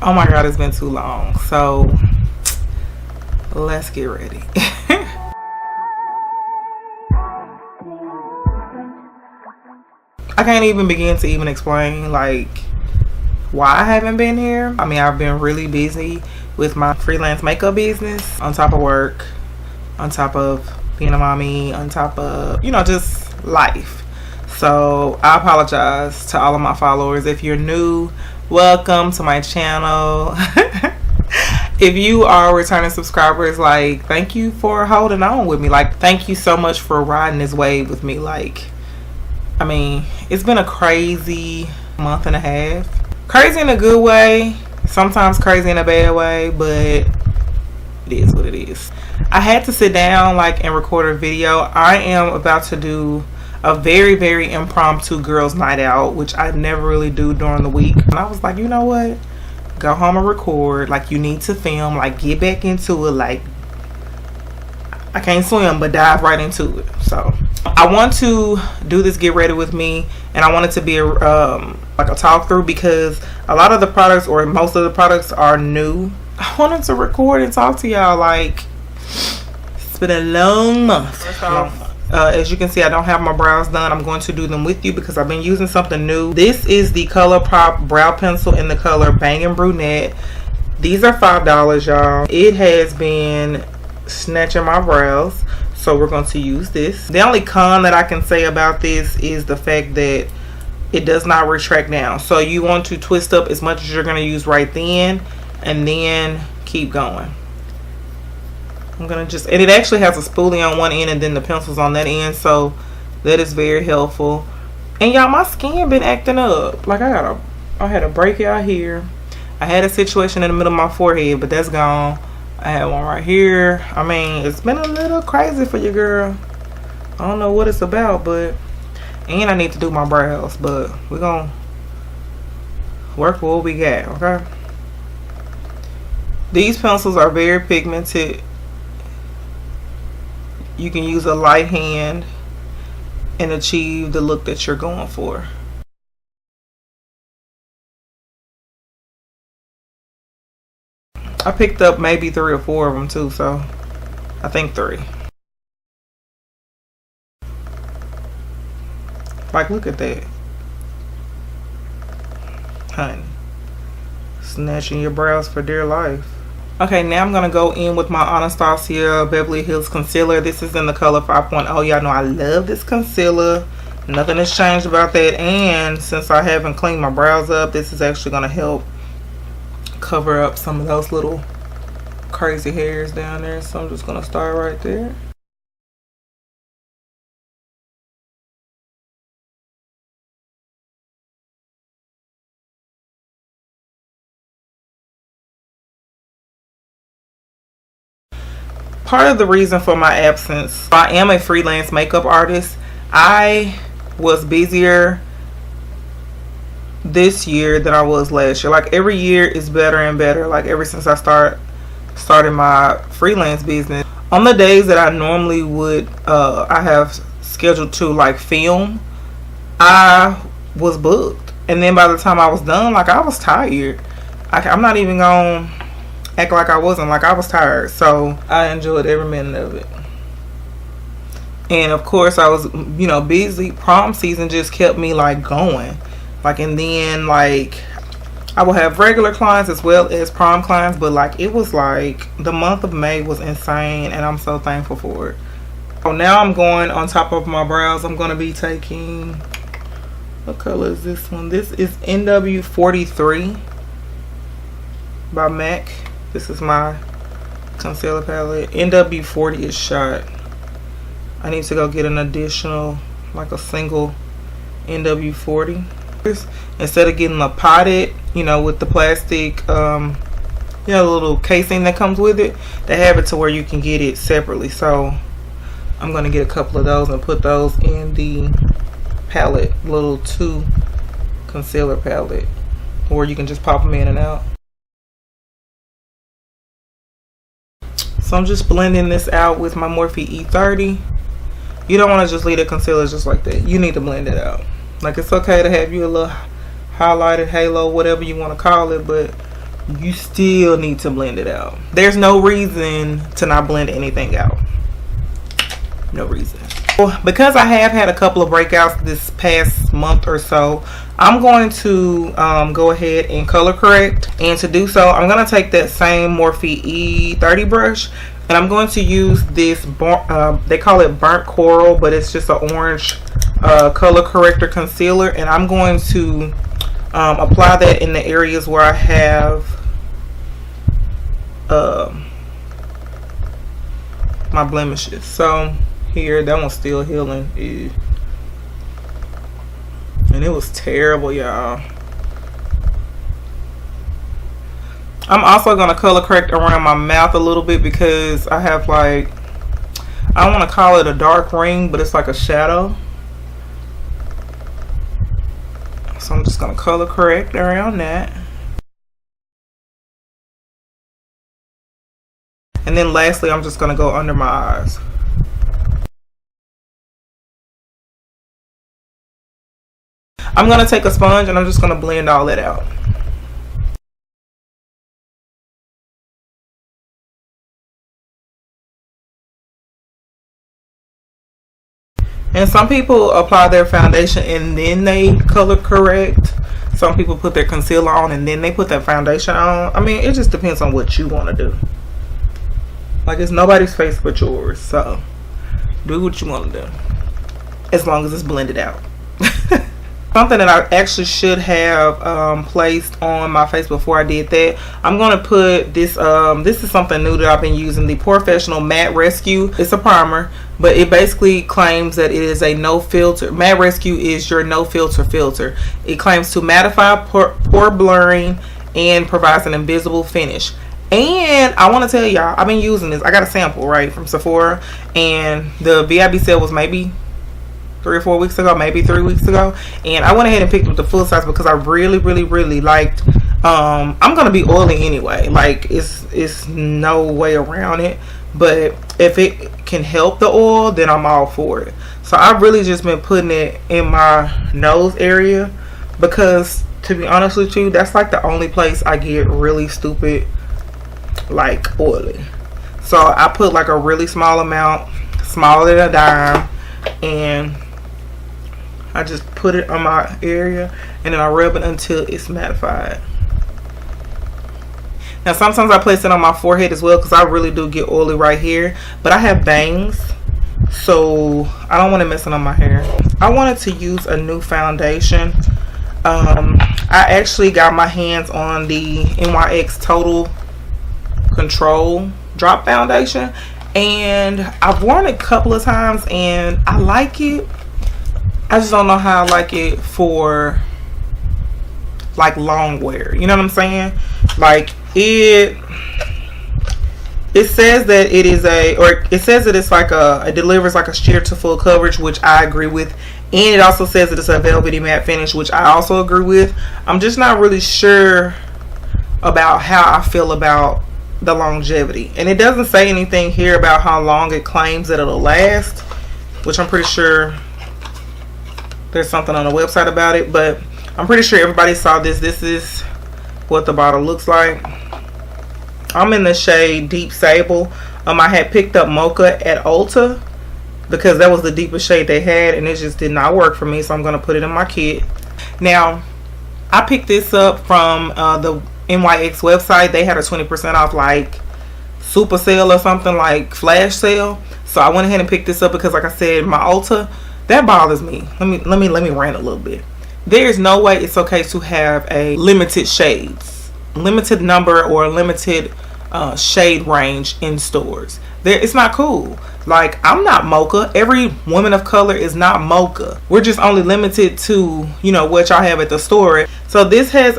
Oh my god, it's been too long. So let's get ready. I can't even begin to even explain like why I haven't been here. I mean, I've been really busy with my freelance makeup business, on top of work, on top of being a mommy, on top of, you know, just life. So I apologize to all of my followers. If you're new, welcome to my channel. If you are returning subscribers, like, thank you for holding on with me. Like, thank you so much for riding this wave with me. Like, I mean, it's been a crazy month and a half. Crazy in a good way, sometimes crazy in a bad way, but it is what it is. I had to sit down like and record a video. I am about to do a very, very impromptu girls night out, which I never really do during the week. And I was like, you know what? Go home and record. Like, you need to film, like, get back into it. Like, I can't swim, but dive right into it. So I want to do this get ready with me, and I want it to be a like a talk through, because a lot of the products, or most of the products, are new. I wanted to record and talk to y'all. Like, it's been a long month. First off, as you can see, I don't have my brows done. I'm going to do them with you because I've been using something new. This is the Colourpop brow pencil in the color Bangin Brunette. These are $5, y'all. It has been snatching my brows, so we're going to use this. The only con that I can say about this is the fact that it does not retract down. So you want to twist up as much as you're going to use right then, and then keep going. I'm gonna just, and it actually has a spoolie on one end and then the pencils on that end, so that is very helpful. And y'all, my skin been acting up. Like, I had a breakout here. I had a situation in the middle of my forehead, but that's gone. I had one right here. I mean, it's been a little crazy for your girl. I don't know what it's about, but, and I need to do my brows, but we're gonna work with what we got, okay? These pencils are very pigmented. You can use a light hand and achieve the look that you're going for. I picked up maybe 3 or 4 of them too, so I think 3. Like, look at that. Honey. Snatching your brows for dear life. Okay, now I'm going to go in with my Anastasia Beverly Hills Concealer. This is in the color 5.0. Y'all know I love this concealer. Nothing has changed about that. And since I haven't cleaned my brows up, this is actually going to help cover up some of those little crazy hairs down there. So I'm just going to start right there. Part of the reason for my absence, I am a freelance makeup artist. I was busier this year than I was last year. Like, every year is better and better. Like, ever since I started my freelance business. On the days that I normally would, I have scheduled to like film, I was booked. And then by the time I was done, like, I was tired. I'm not even gonna act like I wasn't. Like, I was tired, so I enjoyed every minute of it. And of course I was, you know, busy. Prom season just kept me like going, like, and then like I will have regular clients as well as prom clients, but like, it was like the month of May was insane, and I'm so thankful for it. So now I'm going on top of my brows. I'm going to be taking, what color is this one? This is NW43 by MAC. This is my concealer palette. NW40 is shot. I need to go get an additional, like a single NW40. Instead of getting a potted, you know, with the plastic, you know, the little casing that comes with it, they have it to where you can get it separately. So I'm going to get a couple of those and put those in the palette, little 2 concealer palette, where you can just pop them in and out. So I'm just blending this out with my Morphe E30. You don't want to just leave the concealer just like that. You need to blend it out. Like, it's okay to have you a little highlighted halo, whatever you want to call it, but you still need to blend it out. There's no reason to not blend anything out. No reason. Because I have had a couple of breakouts this past month or so, I'm going to go ahead and color correct. And to do so, I'm going to take that same Morphe E30 brush, and I'm going to use this, they call it burnt coral, but it's just an orange color corrector concealer. And I'm going to apply that in the areas where I have my blemishes. So here, that one's still healing. Ew. And it was terrible, y'all. I'm also going to color correct around my mouth a little bit because I have like, I don't want to call it a dark ring, but it's like a shadow. So I'm just going to color correct around that. And then lastly, I'm just going to go under my eyes. I'm going to take a sponge and I'm just going to blend all that out. And some people apply their foundation and then they color correct. Some people put their concealer on and then they put their foundation on. I mean, it just depends on what you want to do. Like, it's nobody's face but yours. So, do what you want to do. As long as it's blended out. Something that I actually should have placed on my face before I did that. I'm going to put this, this is something new that I've been using, the Professional Matte Rescue. It's a primer, but it basically claims that it is a no filter. Matte Rescue is your no filter filter. It claims to mattify, pore blurring, and provides an invisible finish. And I want to tell y'all, I've been using this. I got a sample, right, from Sephora, and the VIB sale was maybe 3 or 4 weeks ago, maybe 3 weeks ago, and I went ahead and picked up the full size because I really liked, I'm gonna be oily anyway, like it's no way around it, but if it can help the oil, then I'm all for it. So I've really just been putting it in my nose area because, to be honest with you, that's like the only place I get really stupid like oily. So I put like a really small amount, smaller than a dime, and I just put it on my area and then I rub it until it's mattified. Now sometimes I place it on my forehead as well because I really do get oily right here, but I have bangs, so I don't want to mess it on my hair. I wanted to use a new foundation. I actually got my hands on the NYX Total Control Drop Foundation, and I've worn it a couple of times and I like it. I just don't know how I like it for like long wear, you know what I'm saying? Like it says that it is it says that it's like it delivers like a sheer to full coverage, which I agree with, and it also says that it's a velvety matte finish, which I also agree with. I'm just not really sure about how I feel about the longevity, and it doesn't say anything here about how long it claims that it'll last, which I'm pretty sure there's something on the website about it, but I'm pretty sure everybody saw this. This is what the bottle looks like. I'm in the shade Deep Sable. I had picked up Mocha at Ulta because that was the deepest shade they had, and it just did not work for me, so I'm going to put it in my kit. Now, I picked this up from the NYX website. They had a 20% off like super sale or something, like flash sale. So I went ahead and picked this up because, like I said, my Ulta, that bothers me. Let me rant a little bit. There is no way it's okay to have a limited shades, limited number, or limited shade range in stores. It's not cool. Like, I'm not mocha. Every woman of color is not mocha. We're just only limited to, you know, what y'all have at the store. So this is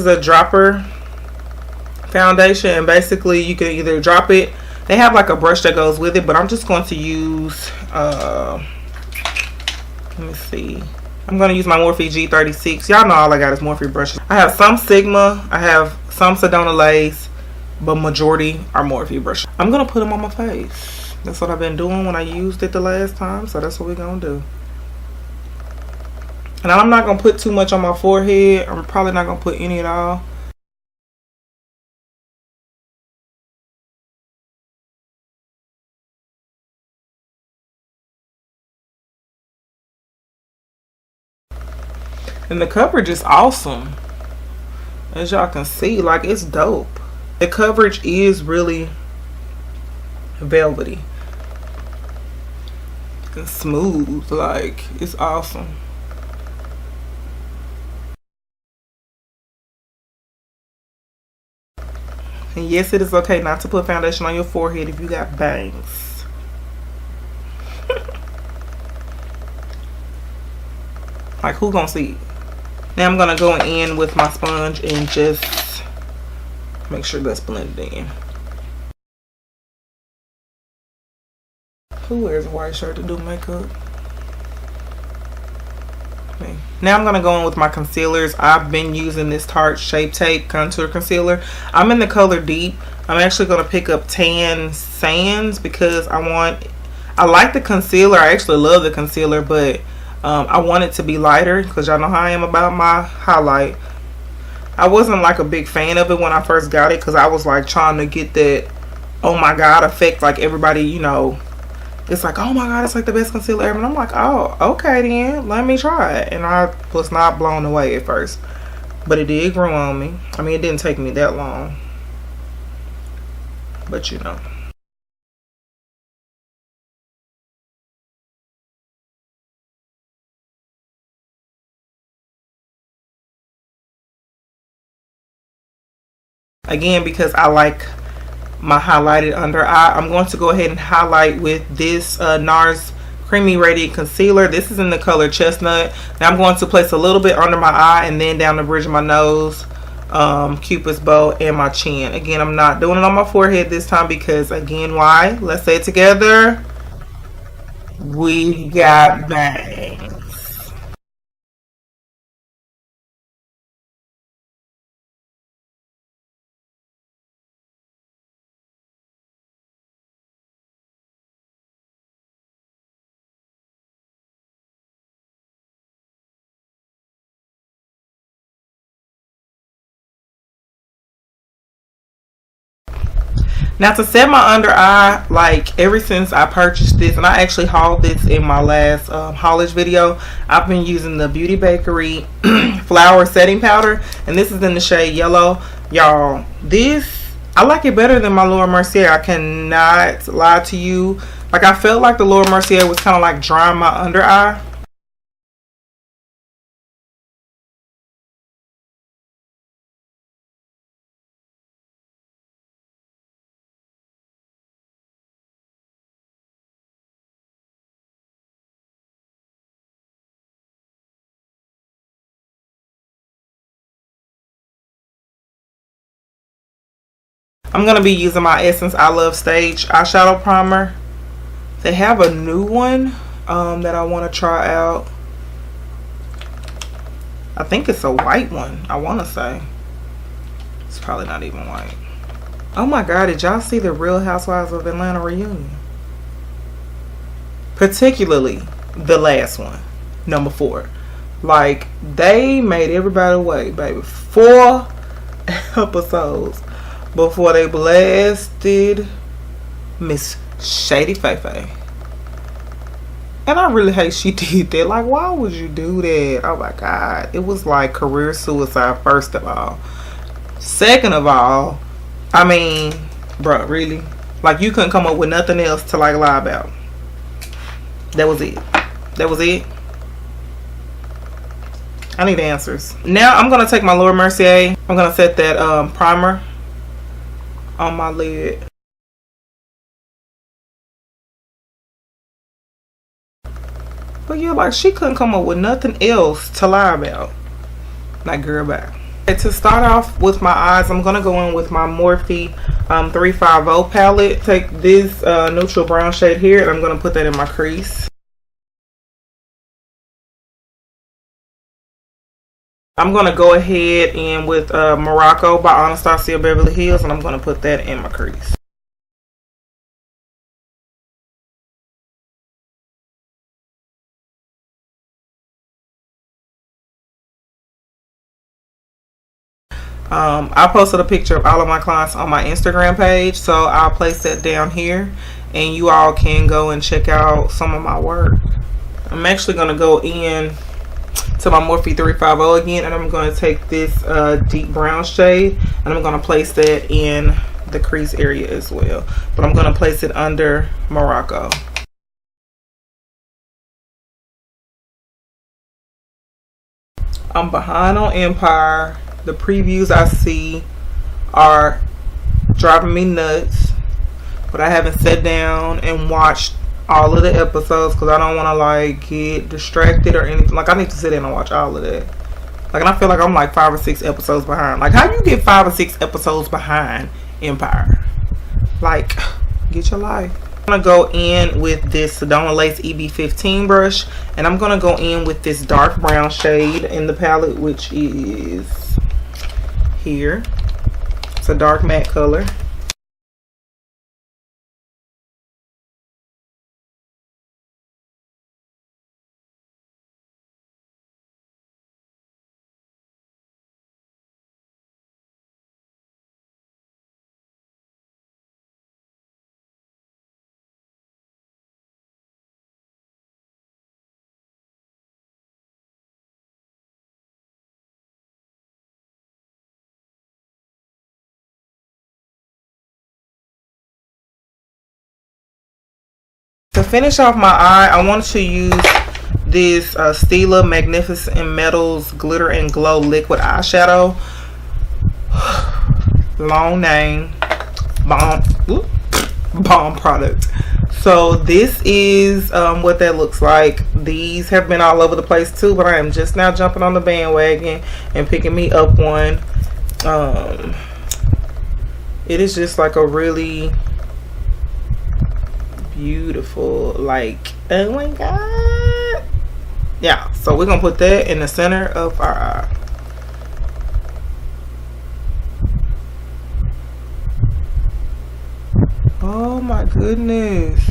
a dropper foundation, and basically you can either drop it. They have like a brush that goes with it, but I'm just going to use let me see, I'm going to use my Morphe G36. Y'all know all I got is Morphe brushes. I have some Sigma, I have some Sedona Lace, but majority are Morphe brushes. I'm going to put them on my face. That's what I've been doing when I used it the last time, so that's what we're going to do. And I'm not going to put too much on my forehead. I'm probably not going to put any at all. And the coverage is awesome. As y'all can see, like, it's dope. The coverage is really velvety and smooth. Like, it's awesome. And yes, it is okay not to put foundation on your forehead if you got bangs. Like, who gonna see it? Now I'm gonna go in with my sponge and just make sure that's blended in. Who wears a white shirt to do makeup? Me. Now I'm gonna go in with my concealers. I've been using this Tarte Shape Tape Contour Concealer. I'm in the color Deep. I'm actually gonna pick up Tan Sands because I like the concealer. I actually love the concealer, but I want it to be lighter because y'all know how I am about my highlight. I wasn't like a big fan of it when I first got it because I was like trying to get that oh my god effect, like everybody, you know, it's like, oh my god, it's like the best concealer ever. And I'm like, oh, okay then, let me try it. And I was not blown away at first, but it did grow on me. I mean, it didn't take me that long, but you know. Again, because I like my highlighted under eye, I'm going to go ahead and highlight with this Nars Creamy Radiant Concealer. This is in the color Chestnut. Now I'm going to place a little bit under my eye and then down the bridge of my nose, Cupid's bow, and my chin. Again, I'm not doing it on my forehead this time because, again, why? Let's say it together. We got bangs. Now to set my under eye, like ever since I purchased this, and I actually hauled this in my last haulage video, I've been using the Beauty Bakerie Flower Setting Powder, and this is in the shade Yellow. Y'all, this, I like it better than my Laura Mercier. I cannot lie to you. Like, I felt like the Laura Mercier was kind of like drying my under eye. I'm going to be using my Essence I Love Stage eyeshadow primer. They have a new one that I want to try out. I think it's a white one, I want to say. It's probably not even white. Oh my god, did y'all see the Real Housewives of Atlanta reunion? Particularly the last one, number 4. Like, they made everybody wait, baby. 4 episodes before they blasted Miss Shady Fefe. And I really hate she did that. Like, why would you do that? Oh my god. It was like career suicide, first of all. Second of all, I mean, bruh, really? Like, you couldn't come up with nothing else to like lie about. That was it. That was it. I need answers. Now I'm gonna take my Laura Mercier. I'm gonna set that primer on my lid. But yeah, like, she couldn't come up with nothing else to lie about. Like, girl, bye. Okay, to start off with my eyes, I'm gonna go in with my Morphe 350 palette. Take this neutral brown shade here, and I'm gonna put that in my crease. I'm gonna go ahead and with Morocco by Anastasia Beverly Hills, and I'm gonna put that in my crease. I posted a picture of all of my clients on my Instagram page, so I'll place that down here and you all can go and check out some of my work. I'm actually going to go in to my Morphe 350 again, and I'm going to take this deep brown shade and I'm going to place that in the crease area as well, but I'm going to place it under Morocco. I'm behind on Empire. The previews I see are driving me nuts, but I haven't sat down and watched all of the episodes because I don't want to like get distracted or anything. Like I need to sit down and watch all of that. Like, and I feel like I'm like 5 or 6 episodes behind. Like, how do you get 5 or 6 episodes behind Empire? Like, get your life. I'm gonna go in with this Sedona Lace EB15 brush, and I'm gonna go in with this dark brown shade in the palette, which is here. It's a dark matte color. To finish off my eye, I want to use this Stila Magnificent Metals Glitter and Glow Liquid Eyeshadow. Long name. Bomb product. So this is what that looks like. These have been all over the place too, but I am just now jumping on the bandwagon and picking me up one. It is just like a really beautiful, like, oh my god. Yeah, so we're gonna put that in the center of our eye. Oh my goodness.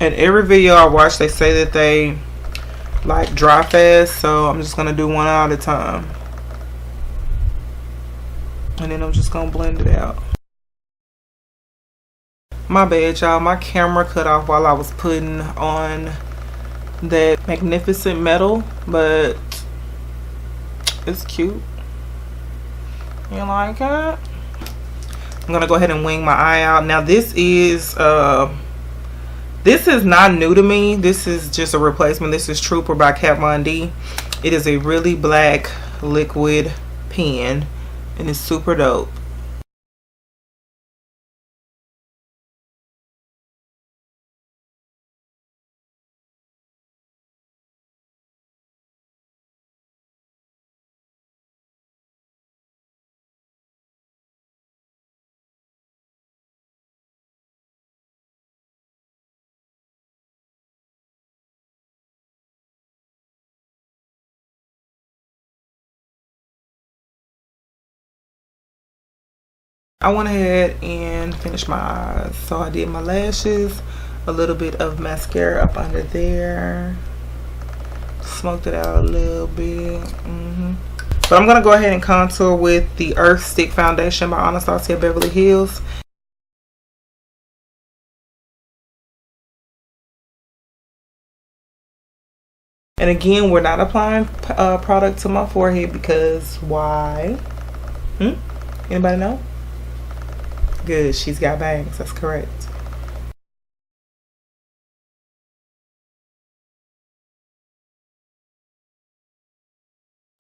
And every video I watch, they say that they like dry fast, so I'm just gonna do one at a time. And then I'm just gonna blend it out. My bad, y'all. My camera cut off while I was putting on that Magnificent Metal, but it's cute. You like it? I'm gonna go ahead and wing my eye out. Now this is not new to me. This is just a replacement. This is Trooper by Kat Von D. It is a really black liquid pen. And it's super dope. I went ahead and finished my eyes. So I did my lashes, a little bit of mascara up under there, smoked it out a little bit. But I'm gonna go ahead and contour with the Earth Stick Foundation by Anastasia Beverly Hills. And again, we're not applying product to my forehead because why? Anybody know? Good, she's got bangs. That's correct.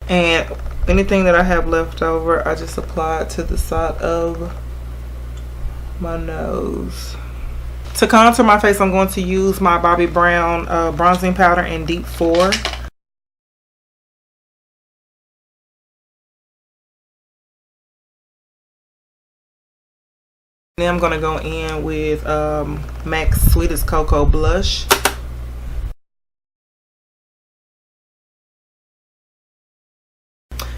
And anything that I have left over, I just apply it to the side of my nose. To contour my face, I'm going to use my Bobbi Brown bronzing powder in Deep 4. Then I'm going to go in with MAC's Sweetest Cocoa Blush.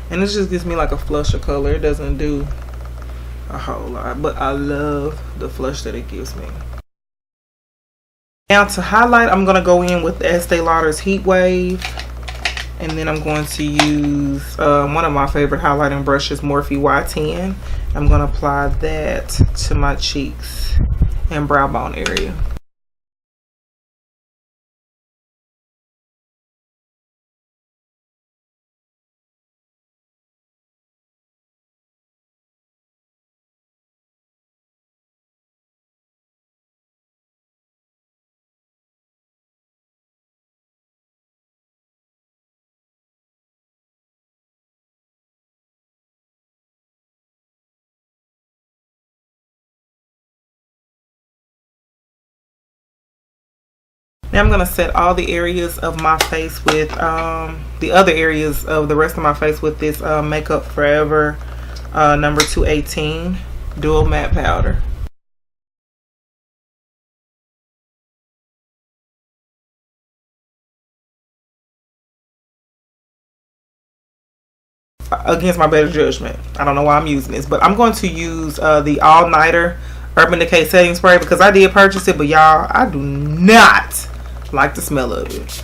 And this just gives me like a flush of color. It doesn't do a whole lot, but I love the flush that it gives me. Now to highlight, I'm going to go in with the Estee Lauder's Heat Wave. And then I'm going to use one of my favorite highlighting brushes, Morphe Y10. I'm going to apply that to my cheeks and brow bone area. Now I'm going to set all the areas of my face with the other areas of the rest of my face with this Makeup Forever number 218 Duo Mat Powder. Against my better judgment, I don't know why I'm using this, but I'm going to use the All Nighter Urban Decay Setting Spray because I did purchase it, but y'all, I do not like the smell of it.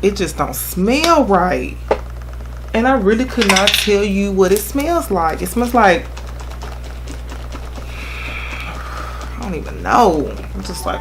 It just don't smell right, and I really could not tell you what it smells like. It smells like, I don't even know. I'm just like,